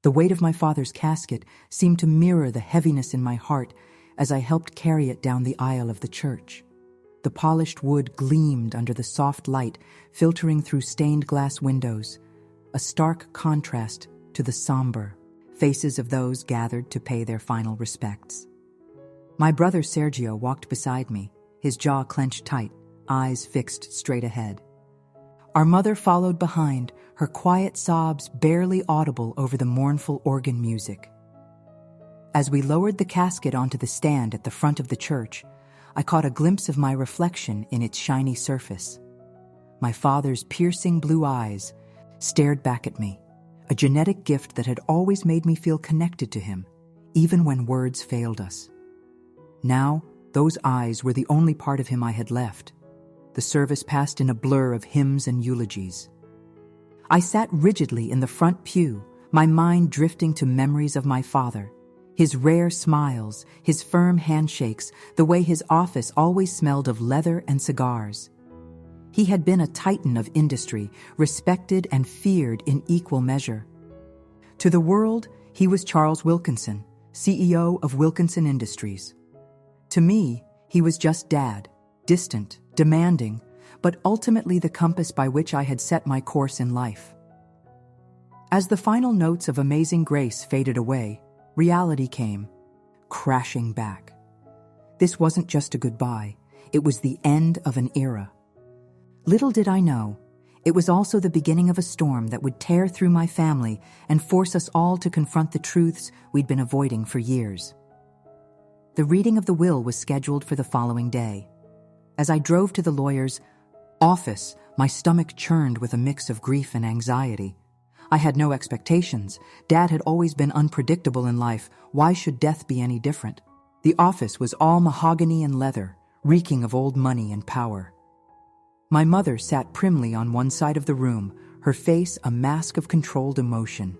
The weight of my father's casket seemed to mirror the heaviness in my heart as I helped carry it down the aisle of the church. The polished wood gleamed under the soft light filtering through stained glass windows, a stark contrast to the somber faces of those gathered to pay their final respects. My brother Sergio walked beside me, his jaw clenched tight, eyes fixed straight ahead. Our mother followed behind, her quiet sobs barely audible over the mournful organ music. As we lowered the casket onto the stand at the front of the church, I caught a glimpse of my reflection in its shiny surface. My father's piercing blue eyes stared back at me, a genetic gift that had always made me feel connected to him, even when words failed us. Now, those eyes were the only part of him I had left. The service passed in a blur of hymns and eulogies. I sat rigidly in the front pew, my mind drifting to memories of my father, his rare smiles, his firm handshakes, the way his office always smelled of leather and cigars. He had been a titan of industry, respected and feared in equal measure. To the world, he was Charles Wilkinson, CEO of Wilkinson Industries. To me, he was just Dad, distant, demanding, but ultimately the compass by which I had set my course in life. As the final notes of Amazing Grace faded away, reality came, crashing back. This wasn't just a goodbye, it was the end of an era. Little did I know, it was also the beginning of a storm that would tear through my family and force us all to confront the truths we'd been avoiding for years. The reading of the will was scheduled for the following day. As I drove to the lawyer's office, my stomach churned with a mix of grief and anxiety. I had no expectations. Dad had always been unpredictable in life. Why should death be any different? The office was all mahogany and leather, reeking of old money and power. My mother sat primly on one side of the room, her face a mask of controlled emotion.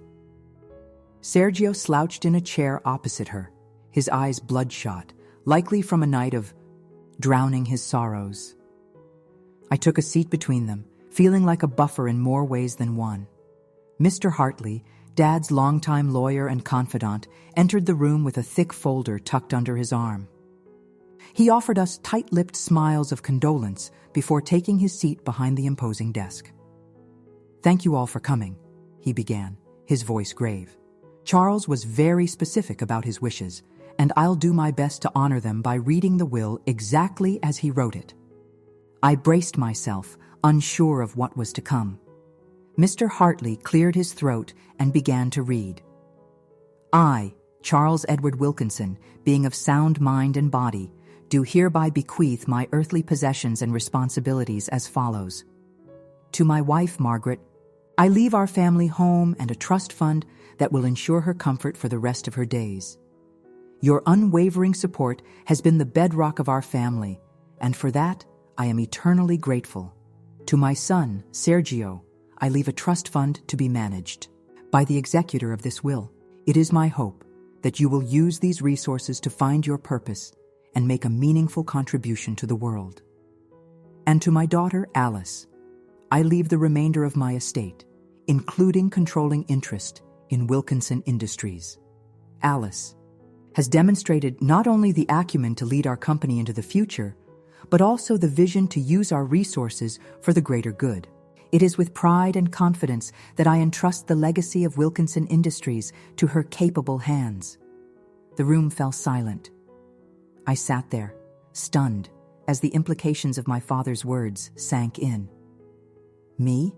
Sergio slouched in a chair opposite her, his eyes bloodshot, likely from a night of drowning his sorrows. I took a seat between them, feeling like a buffer in more ways than one. Mr. Hartley, Dad's longtime lawyer and confidant, entered the room with a thick folder tucked under his arm. He offered us tight-lipped smiles of condolence before taking his seat behind the imposing desk. "Thank you all for coming," he began, his voice grave. "Charles was very specific about his wishes, and I'll do my best to honor them by reading the will exactly as he wrote it." I braced myself, unsure of what was to come. Mr. Hartley cleared his throat and began to read. "I, Charles Edward Wilkinson, being of sound mind and body, do hereby bequeath my earthly possessions and responsibilities as follows. To my wife, Margaret, I leave our family home and a trust fund that will ensure her comfort for the rest of her days. Your unwavering support has been the bedrock of our family, and for that, I am eternally grateful. To my son, Sergio, I leave a trust fund to be managed. By the executor of this will, it is my hope that you will use these resources to find your purpose and make a meaningful contribution to the world. And to my daughter, Alice, I leave the remainder of my estate, including controlling interest in Wilkinson Industries. Alice has demonstrated not only the acumen to lead our company into the future, but also the vision to use our resources for the greater good. It is with pride and confidence that I entrust the legacy of Wilkinson Industries to her capable hands." The room fell silent. I sat there, stunned, as the implications of my father's words sank in. Me?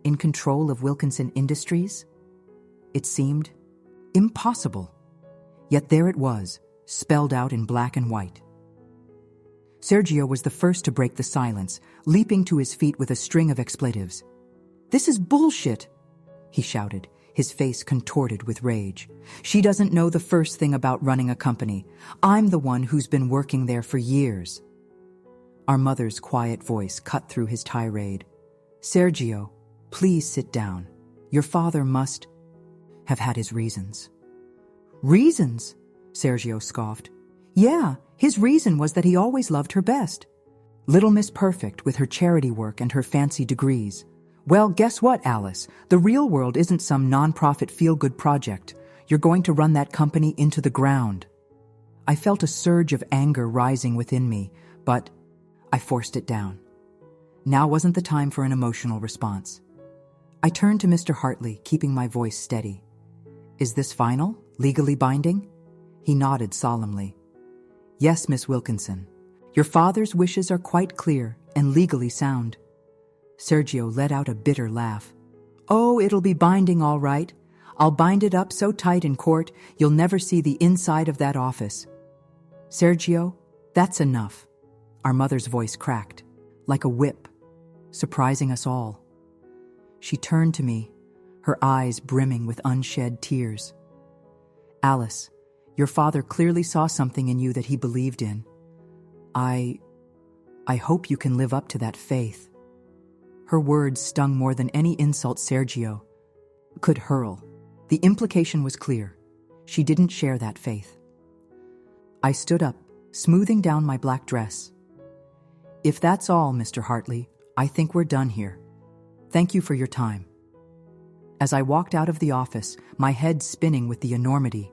In control of Wilkinson Industries? It seemed impossible. Yet there it was, spelled out in black and white. Sergio was the first to break the silence, leaping to his feet with a string of expletives. "This is bullshit!" he shouted, his face contorted with rage. "She doesn't know the first thing about running a company. I'm the one who's been working there for years." Our mother's quiet voice cut through his tirade. "Sergio, please sit down. Your father must have had his reasons." "Reasons?" Sergio scoffed. "Yeah, his reason was that he always loved her best. Little Miss Perfect with her charity work and her fancy degrees. Well, guess what, Alice? The real world isn't some nonprofit feel-good project. You're going to run that company into the ground. I felt a surge of anger rising within me, but I forced it down. Now wasn't the time for an emotional response. I turned to Mr. Hartley, keeping my voice steady. Is this final? Legally binding? He nodded solemnly. Yes, Miss Wilkinson. Your father's wishes are quite clear and legally sound. Sergio let out a bitter laugh. Oh, it'll be binding all right. I'll bind it up so tight in court, you'll never see the inside of that office. Sergio, that's enough. Our mother's voice cracked, like a whip, surprising us all. She turned to me, her eyes brimming with unshed tears. Alice, your father clearly saw something in you that he believed in. I hope you can live up to that faith. Her words stung more than any insult Sergio could hurl. The implication was clear. She didn't share that faith. I stood up, smoothing down my black dress. If that's all, Mr. Hartley, I think we're done here. Thank you for your time. As I walked out of the office, my head spinning with the enormity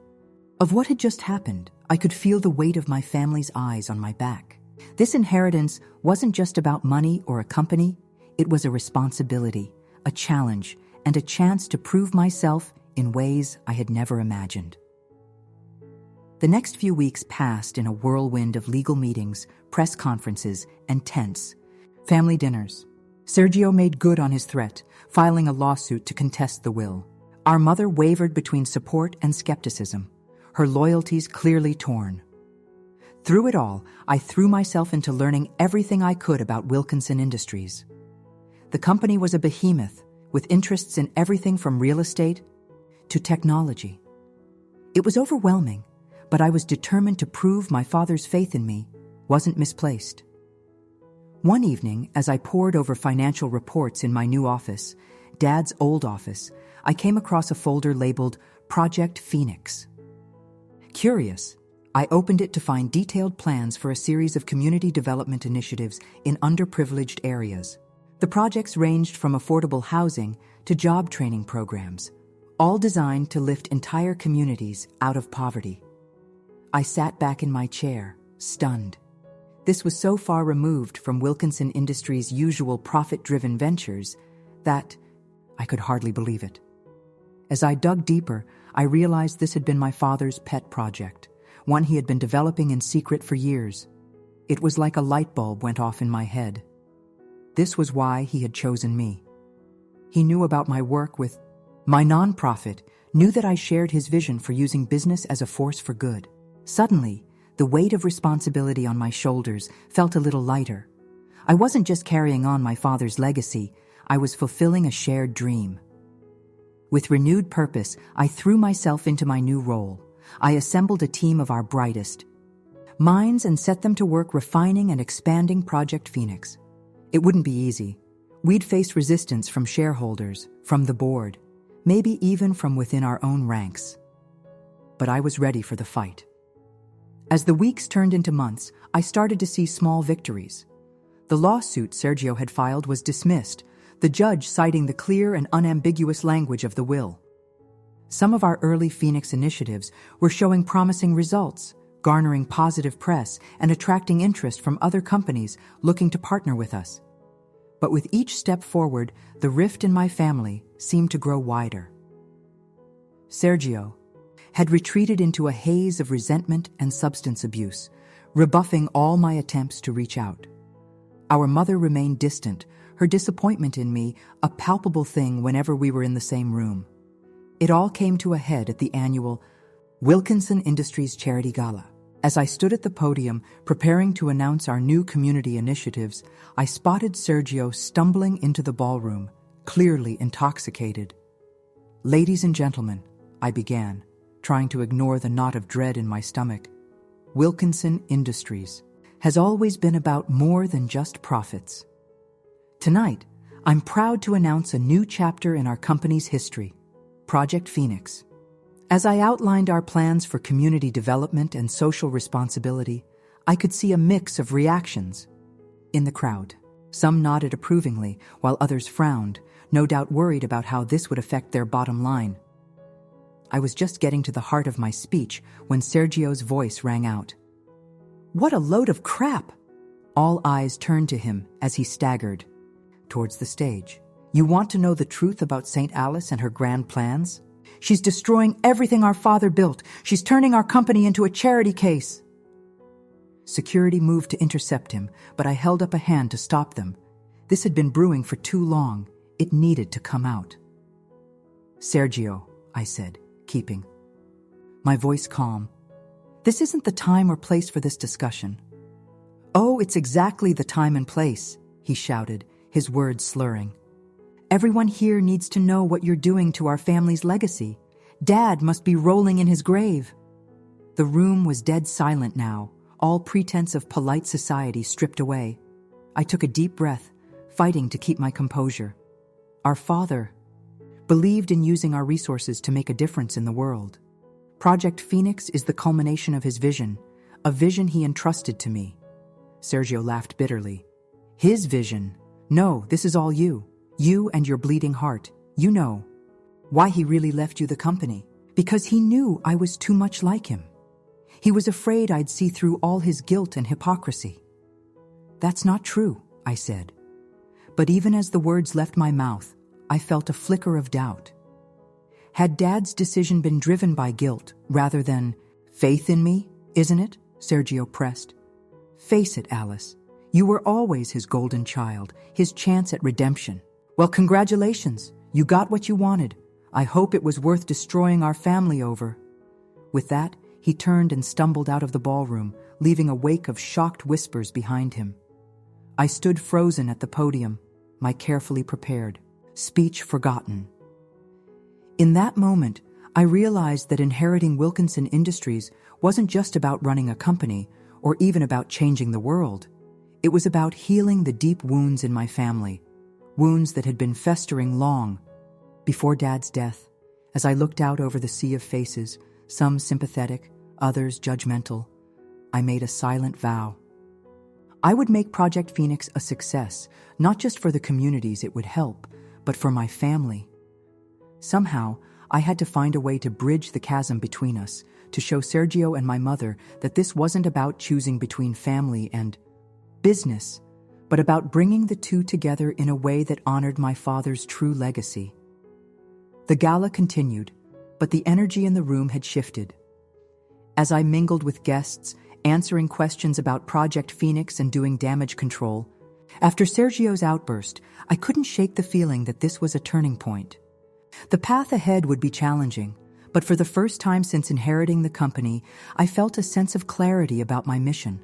of what had just happened, I could feel the weight of my family's eyes on my back. This inheritance wasn't just about money or a company. It was a responsibility, a challenge, and a chance to prove myself in ways I had never imagined. The next few weeks passed in a whirlwind of legal meetings, press conferences, and tense family dinners. Sergio made good on his threat, filing a lawsuit to contest the will. Our mother wavered between support and skepticism, her loyalties clearly torn. Through it all, I threw myself into learning everything I could about Wilkinson Industries. The company was a behemoth, with interests in everything from real estate to technology. It was overwhelming, but I was determined to prove my father's faith in me wasn't misplaced. One evening, as I pored over financial reports in my new office, Dad's old office, I came across a folder labeled Project Phoenix. Curious, I opened it to find detailed plans for a series of community development initiatives in underprivileged areas. The projects ranged from affordable housing to job training programs, all designed to lift entire communities out of poverty. I sat back in my chair, stunned. This was so far removed from Wilkinson Industries' usual profit-driven ventures that I could hardly believe it. As I dug deeper, I realized this had been my father's pet project, one he had been developing in secret for years. It was like a light bulb went off in my head. This was why he had chosen me. He knew about my work with my nonprofit, knew that I shared his vision for using business as a force for good. Suddenly, the weight of responsibility on my shoulders felt a little lighter. I wasn't just carrying on my father's legacy, I was fulfilling a shared dream. With renewed purpose, I threw myself into my new role. I assembled a team of our brightest minds and set them to work refining and expanding Project Phoenix. It wouldn't be easy. We'd face resistance from shareholders, from the board, maybe even from within our own ranks. But I was ready for the fight. As the weeks turned into months, I started to see small victories. The lawsuit Sergio had filed was dismissed, the judge citing the clear and unambiguous language of the will. Some of our early Phoenix initiatives were showing promising results, garnering positive press and attracting interest from other companies looking to partner with us. But with each step forward, the rift in my family seemed to grow wider. Sergio had retreated into a haze of resentment and substance abuse, rebuffing all my attempts to reach out. Our mother remained distant, her disappointment in me a palpable thing whenever we were in the same room. It all came to a head at the annual Wilkinson Industries Charity Gala. As I stood at the podium, preparing to announce our new community initiatives, I spotted Sergio stumbling into the ballroom, clearly intoxicated. Ladies and gentlemen, I began, trying to ignore the knot of dread in my stomach. Wilkinson Industries has always been about more than just profits. Tonight, I'm proud to announce a new chapter in our company's history, Project Phoenix. As I outlined our plans for community development and social responsibility, I could see a mix of reactions in the crowd. Some nodded approvingly, while others frowned, no doubt worried about how this would affect their bottom line. I was just getting to the heart of my speech when Sergio's voice rang out. "What a load of crap!" All eyes turned to him as he staggered towards the stage. "You want to know the truth about St. Alice and her grand plans? She's destroying everything our father built. She's turning our company into a charity case." Security moved to intercept him, but I held up a hand to stop them. This had been brewing for too long. It needed to come out. "Sergio," I said, keeping my voice calm, "this isn't the time or place for this discussion." "Oh, it's exactly the time and place," he shouted, his words slurring. "Everyone here needs to know what you're doing to our family's legacy. Dad must be rolling in his grave." The room was dead silent now, all pretense of polite society stripped away. I took a deep breath, fighting to keep my composure. Our father believed in using our resources to make a difference in the world. Project Phoenix is the culmination of his vision, a vision he entrusted to me. Sergio laughed bitterly. "His vision? No, this is all you. You and your bleeding heart. You know why he really left you the company. Because he knew I was too much like him. He was afraid I'd see through all his guilt and hypocrisy." "That's not true," I said. But even as the words left my mouth, I felt a flicker of doubt. Had Dad's decision been driven by guilt rather than faith in me, isn't it? Sergio pressed. "Face it, Alice. You were always his golden child, his chance at redemption. Well, congratulations. You got what you wanted. I hope it was worth destroying our family over." With that, he turned and stumbled out of the ballroom, leaving a wake of shocked whispers behind him. I stood frozen at the podium, my carefully prepared speech forgotten. In that moment, I realized that inheriting Wilkinson Industries wasn't just about running a company or even about changing the world. It was about healing the deep wounds in my family, wounds that had been festering long before Dad's death. As I looked out over the sea of faces, some sympathetic, others judgmental, I made a silent vow. I would make Project Phoenix a success, not just for the communities it would help, but for my family. Somehow, I had to find a way to bridge the chasm between us, to show Sergio and my mother that this wasn't about choosing between family and business, but about bringing the two together in a way that honored my father's true legacy. The gala continued, but the energy in the room had shifted. As I mingled with guests, answering questions about Project Phoenix and doing damage control, after Sergio's outburst, I couldn't shake the feeling that this was a turning point. The path ahead would be challenging, but for the first time since inheriting the company, I felt a sense of clarity about my mission.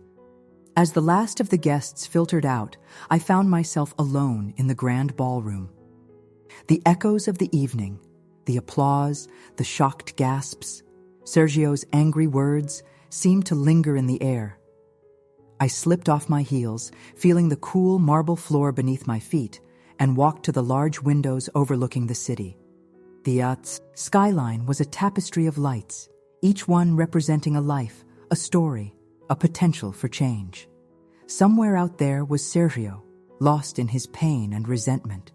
As the last of the guests filtered out, I found myself alone in the grand ballroom. The echoes of the evening, the applause, the shocked gasps, Sergio's angry words seemed to linger in the air. I slipped off my heels, feeling the cool marble floor beneath my feet, and walked to the large windows overlooking the city. The skyline was a tapestry of lights, each one representing a life, a story, a potential for change. Somewhere out there was Sergio, lost in his pain and resentment.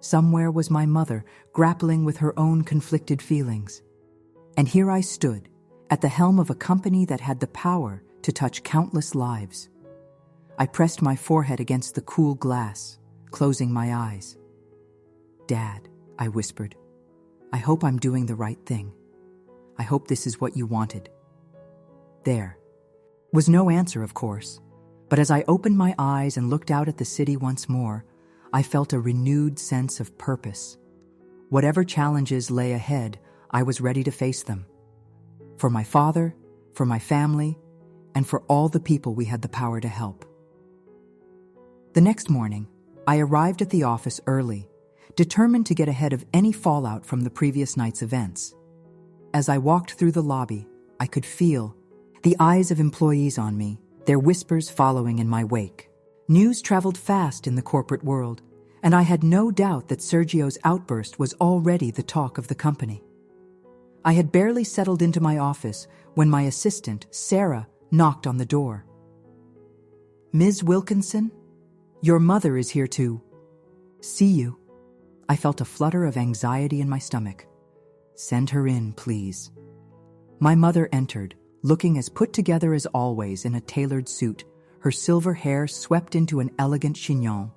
Somewhere was my mother, grappling with her own conflicted feelings. And here I stood, at the helm of a company that had the power to touch countless lives. I pressed my forehead against the cool glass, closing my eyes. "Dad," I whispered, "I hope I'm doing the right thing. I hope this is what you wanted." There was no answer, of course, but as I opened my eyes and looked out at the city once more, I felt a renewed sense of purpose. Whatever challenges lay ahead, I was ready to face them. For my father, for my family, and for all the people we had the power to help. The next morning, I arrived at the office early, determined to get ahead of any fallout from the previous night's events. As I walked through the lobby, I could feel the eyes of employees on me, their whispers following in my wake. News traveled fast in the corporate world, and I had no doubt that Sergio's outburst was already the talk of the company. I had barely settled into my office when my assistant, Sarah, knocked on the door. "Ms. Wilkinson, your mother is here to see you." I felt a flutter of anxiety in my stomach. "Send her in, please." My mother entered, looking as put together as always in a tailored suit, her silver hair swept into an elegant chignon.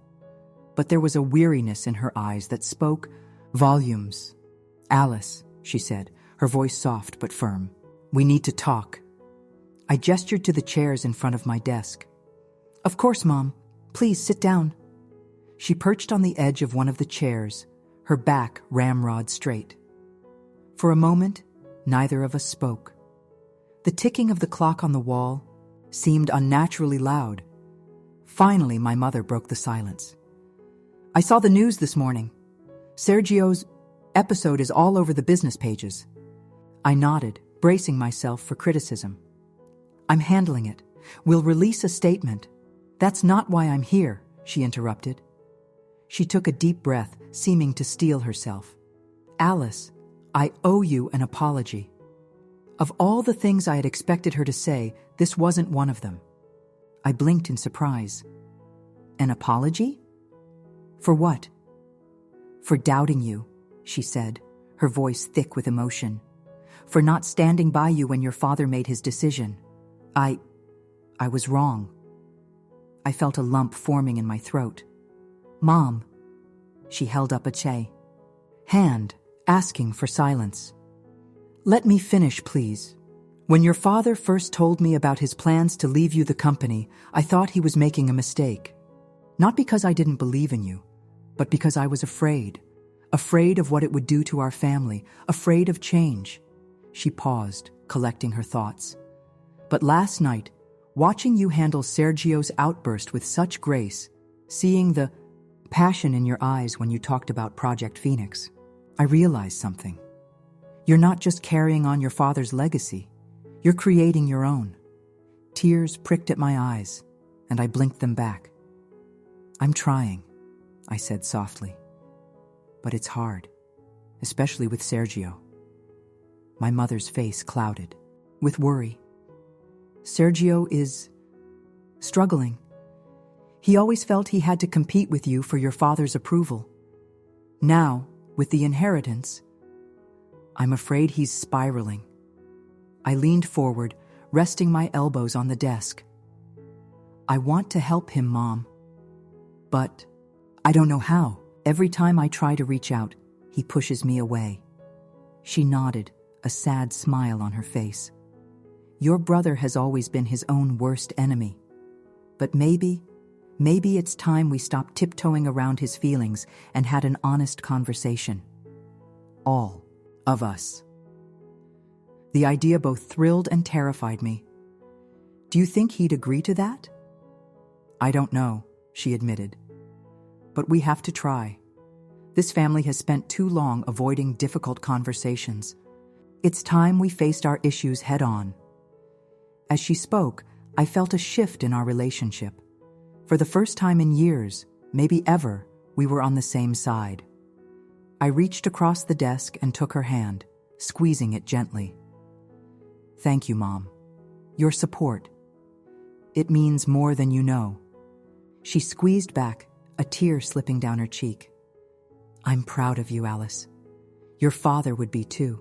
But there was a weariness in her eyes that spoke volumes. "Alice," she said, her voice soft but firm, "we need to talk." I gestured to the chairs in front of my desk. "Of course, Mom. Please sit down." She perched on the edge of one of the chairs, her back ramrod straight. For a moment, neither of us spoke. The ticking of the clock on the wall seemed unnaturally loud. Finally, my mother broke the silence. "I saw the news this morning. Sergio's episode is all over the business pages." I nodded, bracing myself for criticism. "I'm handling it. We'll release a statement." "That's not why I'm here," she interrupted. She took a deep breath, seeming to steel herself. "Alice, I owe you an apology." Of all the things I had expected her to say, this wasn't one of them. I blinked in surprise. "An apology? For what?" "For doubting you," she said, her voice thick with emotion. "For not standing by you when your father made his decision. I was wrong." I felt a lump forming in my throat. "Mom." She held up a hand, asking for silence. "Let me finish, please. When your father first told me about his plans to leave you the company, I thought he was making a mistake. Not because I didn't believe in you, but because I was afraid. Afraid of what it would do to our family, afraid of change." She paused, collecting her thoughts. "But last night, watching you handle Sergio's outburst with such grace, seeing the passion in your eyes when you talked about Project Phoenix, I realized something. You're not just carrying on your father's legacy, you're creating your own." Tears pricked at my eyes, and I blinked them back. "I'm trying," I said softly. "But it's hard, especially with Sergio." My mother's face clouded, with worry. "Sergio is struggling. He always felt he had to compete with you for your father's approval. Now, with the inheritance, I'm afraid he's spiraling." I leaned forward, resting my elbows on the desk. "I want to help him, Mom. But I don't know how. Every time I try to reach out, he pushes me away." She nodded, a sad smile on her face. "Your brother has always been his own worst enemy. But maybe it's time we stopped tiptoeing around his feelings and had an honest conversation. All of us." The idea both thrilled and terrified me. "Do you think he'd agree to that?" "I don't know," she admitted. "But we have to try. This family has spent too long avoiding difficult conversations. It's time we faced our issues head on." As she spoke, I felt a shift in our relationship. For the first time in years, maybe ever, we were on the same side. I reached across the desk and took her hand, squeezing it gently. "Thank you, Mom. Your support. It means more than you know." She squeezed back, a tear slipping down her cheek. "I'm proud of you, Alice. Your father would be too."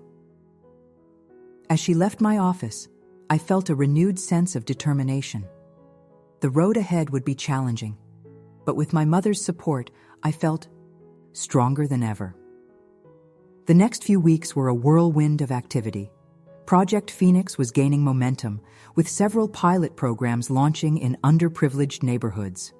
As she left my office, I felt a renewed sense of determination. The road ahead would be challenging, but with my mother's support, I felt stronger than ever. The next few weeks were a whirlwind of activity. Project Phoenix was gaining momentum, with several pilot programs launching in underprivileged neighborhoods.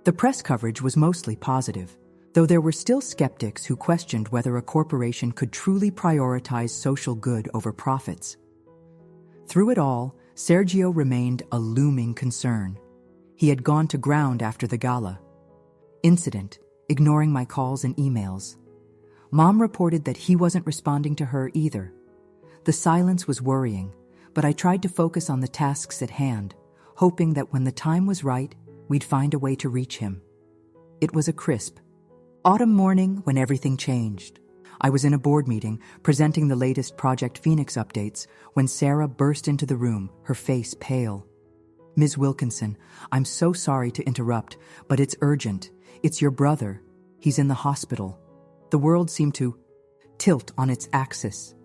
The press coverage was mostly positive, though there were still skeptics who questioned whether a corporation could truly prioritize social good over profits. Through it all, Sergio remained a looming concern. He had gone to ground after the gala incident, ignoring my calls and emails. Mom reported that he wasn't responding to her either. The silence was worrying, but I tried to focus on the tasks at hand, hoping that when the time was right, we'd find a way to reach him. It was a crisp autumn morning when everything changed. I was in a board meeting, presenting the latest Project Phoenix updates, when Sarah burst into the room, her face pale. "Ms. Wilkinson, I'm so sorry to interrupt, but it's urgent. It's your brother. He's in the hospital. The world seemed to tilt on its axis.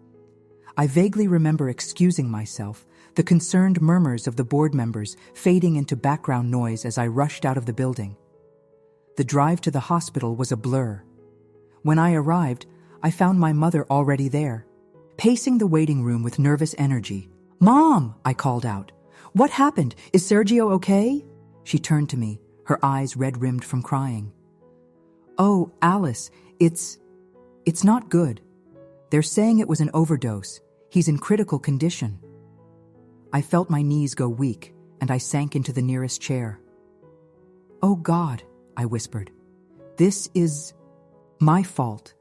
I vaguely remember excusing myself, the concerned murmurs of the board members fading into background noise as I rushed out of the building. The drive to the hospital was a blur. When I arrived, I found my mother already there, pacing the waiting room with nervous energy. "Mom!" I called out. "What happened? Is Sergio okay?" She turned to me, her eyes red-rimmed from crying. "Oh, Alice, it's not good. They're saying it was an overdose. He's in critical condition." I felt my knees go weak, and I sank into the nearest chair. "Oh God," I whispered. "This is my fault.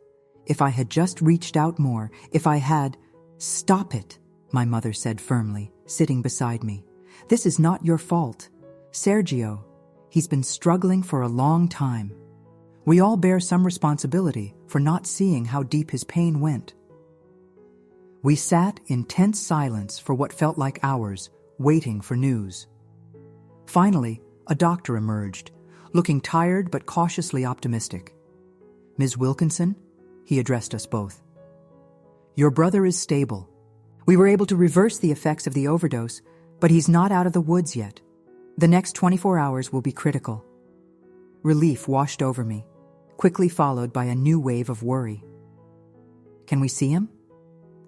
If I had just reached out more, if I had—" "Stop it," my mother said firmly, sitting beside me. "This is not your fault. Sergio, he's been struggling for a long time. We all bear some responsibility for not seeing how deep his pain went." We sat in tense silence for what felt like hours, waiting for news. Finally, a doctor emerged, looking tired but cautiously optimistic. "Ms. Wilkinson," he addressed us both. "Your brother is stable. We were able to reverse the effects of the overdose, but he's not out of the woods yet. The next 24 hours will be critical." Relief washed over me, quickly followed by a new wave of worry. "Can we see him?"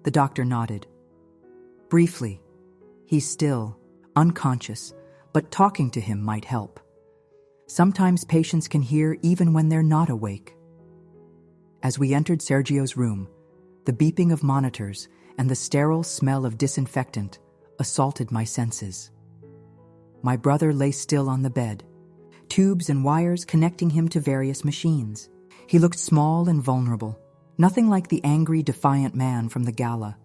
The doctor nodded. "Briefly. He's still unconscious, but talking to him might help. Sometimes patients can hear even when they're not awake." As we entered Sergio's room, the beeping of monitors and the sterile smell of disinfectant assaulted my senses. My brother lay still on the bed, tubes and wires connecting him to various machines. He looked small and vulnerable, nothing like the angry, defiant man from the gala.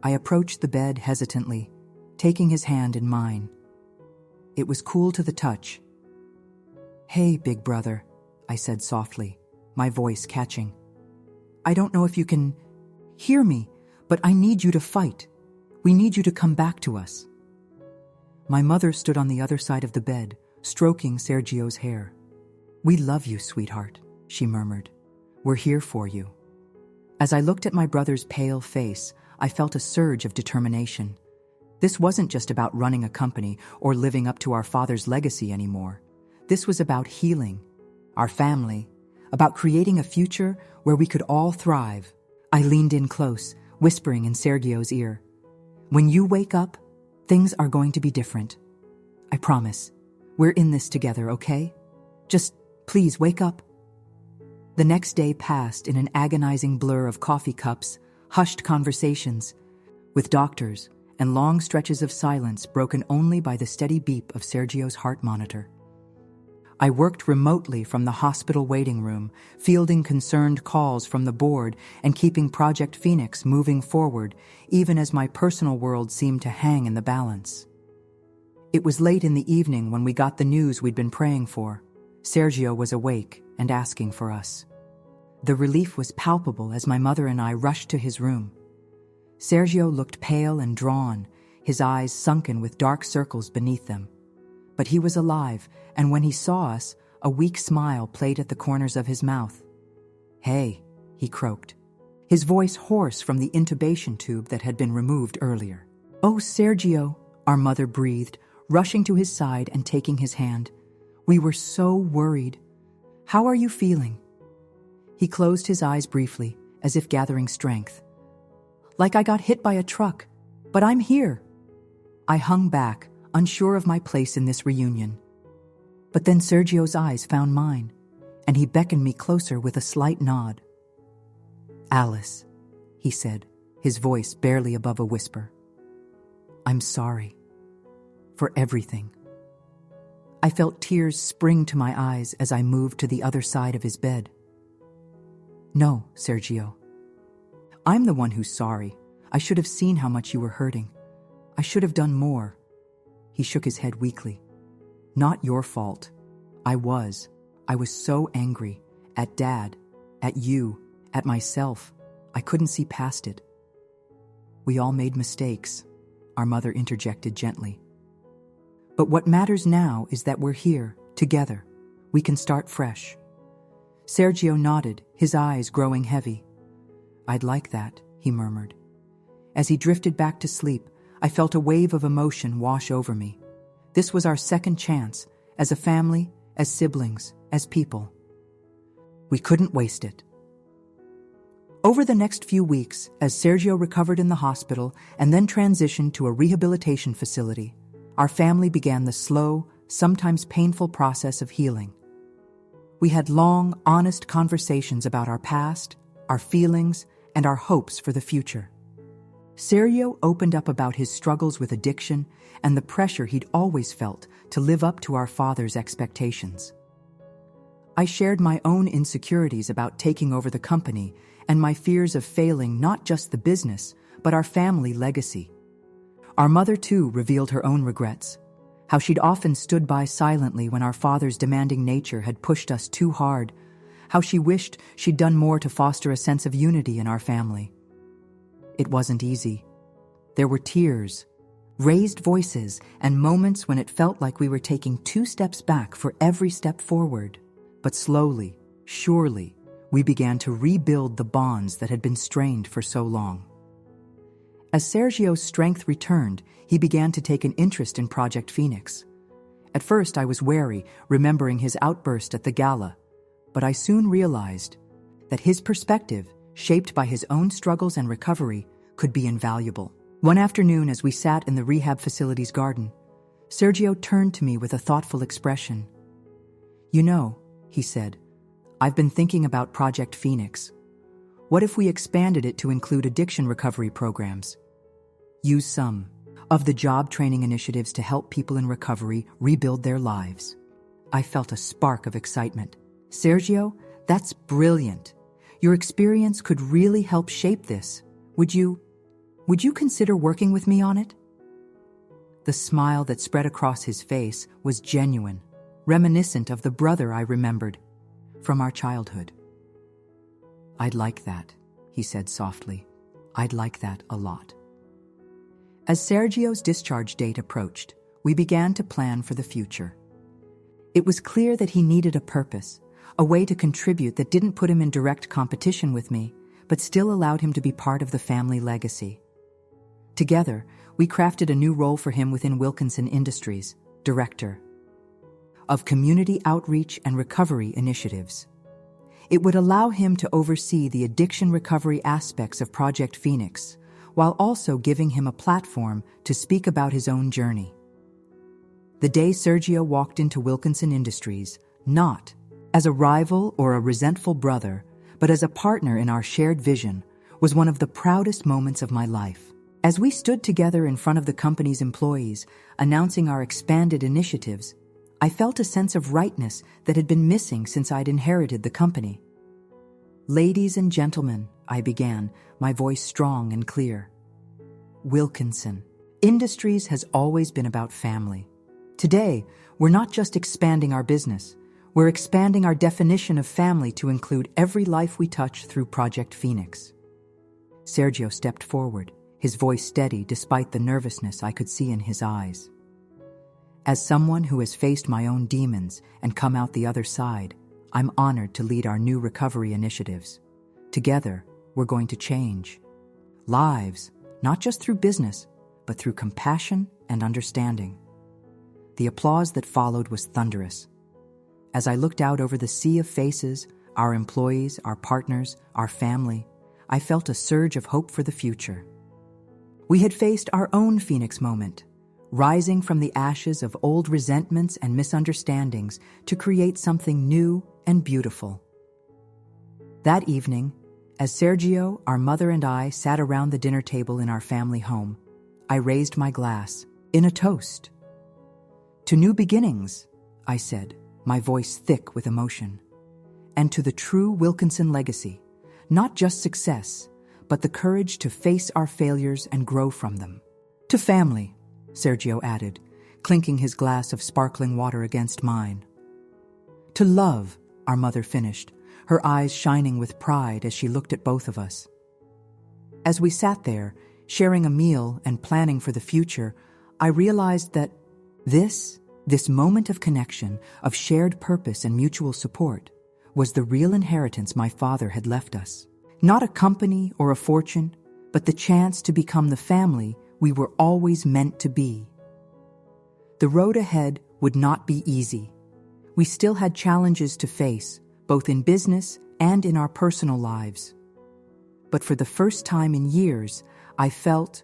I approached the bed hesitantly, taking his hand in mine. It was cool to the touch. "Hey, big brother," I said softly, my voice catching. "I don't know if you can hear me, but I need you to fight. We need you to come back to us." My mother stood on the other side of the bed, stroking Sergio's hair. "We love you, sweetheart," she murmured. "We're here for you." As I looked at my brother's pale face, I felt a surge of determination. This wasn't just about running a company or living up to our father's legacy anymore. This was about healing, our family, about creating a future where we could all thrive. I leaned in close, whispering in Sergio's ear, "When you wake up, things are going to be different. I promise. We're in this together, okay? Just please wake up." The next day passed in an agonizing blur of coffee cups, hushed conversations with doctors, and long stretches of silence broken only by the steady beep of Sergio's heart monitor. I worked remotely from the hospital waiting room, fielding concerned calls from the board and keeping Project Phoenix moving forward, even as my personal world seemed to hang in the balance. It was late in the evening when we got the news we'd been praying for. Sergio was awake and asking for us. The relief was palpable as my mother and I rushed to his room. Sergio looked pale and drawn, his eyes sunken with dark circles beneath them. But he was alive, and when he saw us, a weak smile played at the corners of his mouth. "Hey," he croaked, his voice hoarse from the intubation tube that had been removed earlier. "Oh, Sergio," our mother breathed, rushing to his side and taking his hand. "We were so worried. How are you feeling?" He closed his eyes briefly, as if gathering strength. "Like I got hit by a truck, but I'm here." I hung back, unsure of my place in this reunion. But then Sergio's eyes found mine, and he beckoned me closer with a slight nod. "Alice," he said, his voice barely above a whisper. "I'm sorry. For everything." I felt tears spring to my eyes as I moved to the other side of his bed. "No, Sergio. I'm the one who's sorry. I should have seen how much you were hurting. I should have done more." He shook his head weakly. "Not your fault. I was so angry. At Dad, at you, at myself. I couldn't see past it." "We all made mistakes," our mother interjected gently. "But what matters now is that we're here, together. We can start fresh." Sergio nodded, his eyes growing heavy. "I'd like that," he murmured. As he drifted back to sleep, I felt a wave of emotion wash over me. This was our second chance, as a family, as siblings, as people. We couldn't waste it. Over the next few weeks, as Sergio recovered in the hospital and then transitioned to a rehabilitation facility, our family began the slow, sometimes painful process of healing. We had long, honest conversations about our past, our feelings, and our hopes for the future. Sergio opened up about his struggles with addiction and the pressure he'd always felt to live up to our father's expectations. I shared my own insecurities about taking over the company and my fears of failing not just the business, but our family legacy. Our mother, too, revealed her own regrets, how she'd often stood by silently when our father's demanding nature had pushed us too hard, how she wished she'd done more to foster a sense of unity in our family. It wasn't easy. There were tears, raised voices, and moments when it felt like we were taking 2 steps back for every step forward. But slowly, surely, we began to rebuild the bonds that had been strained for so long. As Sergio's strength returned, he began to take an interest in Project Phoenix. At first, I was wary, remembering his outburst at the gala, but I soon realized that his perspective, shaped by his own struggles and recovery, could be invaluable. One afternoon, as we sat in the rehab facility's garden, Sergio turned to me with a thoughtful expression. "You know," he said, "I've been thinking about Project Phoenix. What if we expanded it to include addiction recovery programs? Use some of the job training initiatives to help people in recovery rebuild their lives." I felt a spark of excitement. "Sergio, that's brilliant. Your experience could really help shape this. Would you consider working with me on it?" The smile that spread across his face was genuine, reminiscent of the brother I remembered from our childhood. "I'd like that," he said softly. "I'd like that a lot." As Sergio's discharge date approached, we began to plan for the future. It was clear that he needed a purpose, a way to contribute that didn't put him in direct competition with me, but still allowed him to be part of the family legacy. Together, we crafted a new role for him within Wilkinson Industries, Director of Community Outreach and Recovery Initiatives. It would allow him to oversee the addiction recovery aspects of Project Phoenix, while also giving him a platform to speak about his own journey. The day Sergio walked into Wilkinson Industries, not as a rival or a resentful brother, but as a partner in our shared vision, was one of the proudest moments of my life. As we stood together in front of the company's employees, announcing our expanded initiatives, I felt a sense of rightness that had been missing since I'd inherited the company. "Ladies and gentlemen," I began, my voice strong and clear. "Wilkinson Industries has always been about family. Today, we're not just expanding our business, we're expanding our definition of family to include every life we touch through Project Phoenix." Sergio stepped forward, his voice steady despite the nervousness I could see in his eyes. "As someone who has faced my own demons and come out the other side, I'm honored to lead our new recovery initiatives. Together, we're going to change lives, not just through business, but through compassion and understanding." The applause that followed was thunderous. As I looked out over the sea of faces, our employees, our partners, our family, I felt a surge of hope for the future. We had faced our own Phoenix moment, rising from the ashes of old resentments and misunderstandings to create something new and beautiful. That evening, as Sergio, our mother, and I sat around the dinner table in our family home, I raised my glass in a toast. "To new beginnings," I said, my voice thick with emotion, "and to the true Wilkinson legacy, not just success, but the courage to face our failures and grow from them." "To family," Sergio added, clinking his glass of sparkling water against mine. "To love," our mother finished, her eyes shining with pride as she looked at both of us. As we sat there, sharing a meal and planning for the future, I realized that this moment of connection, of shared purpose and mutual support, was the real inheritance my father had left us. Not a company or a fortune, but the chance to become the family we were always meant to be. The road ahead would not be easy. We still had challenges to face, both in business and in our personal lives. But for the first time in years, I felt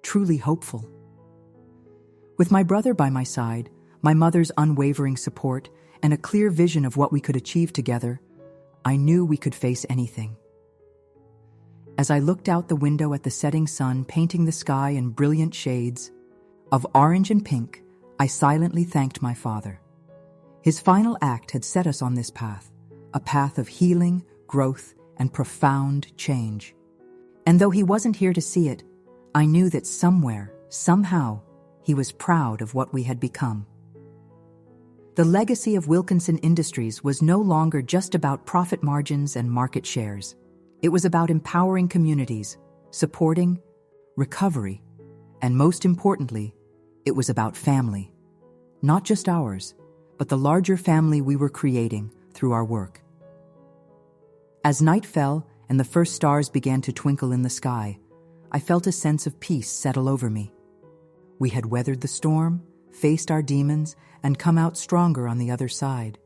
truly hopeful. With my brother by my side, my mother's unwavering support, and a clear vision of what we could achieve together, I knew we could face anything. As I looked out the window at the setting sun painting the sky in brilliant shades of orange and pink, I silently thanked my father. His final act had set us on this path, a path of healing, growth, and profound change. And though he wasn't here to see it, I knew that somewhere, somehow, he was proud of what we had become. The legacy of Wilkinson Industries was no longer just about profit margins and market shares. It was about empowering communities, supporting recovery, and most importantly, it was about family. Not just ours, but the larger family we were creating through our work. As night fell and the first stars began to twinkle in the sky, I felt a sense of peace settle over me. We had weathered the storm, faced our demons, and come out stronger on the other side.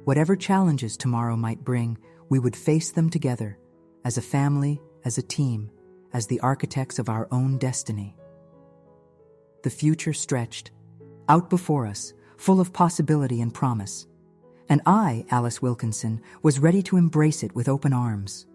Whatever challenges tomorrow might bring, we would face them together, as a family, as a team, as the architects of our own destiny. The future stretched out before us, full of possibility and promise. And I, Alice Wilkinson, was ready to embrace it with open arms.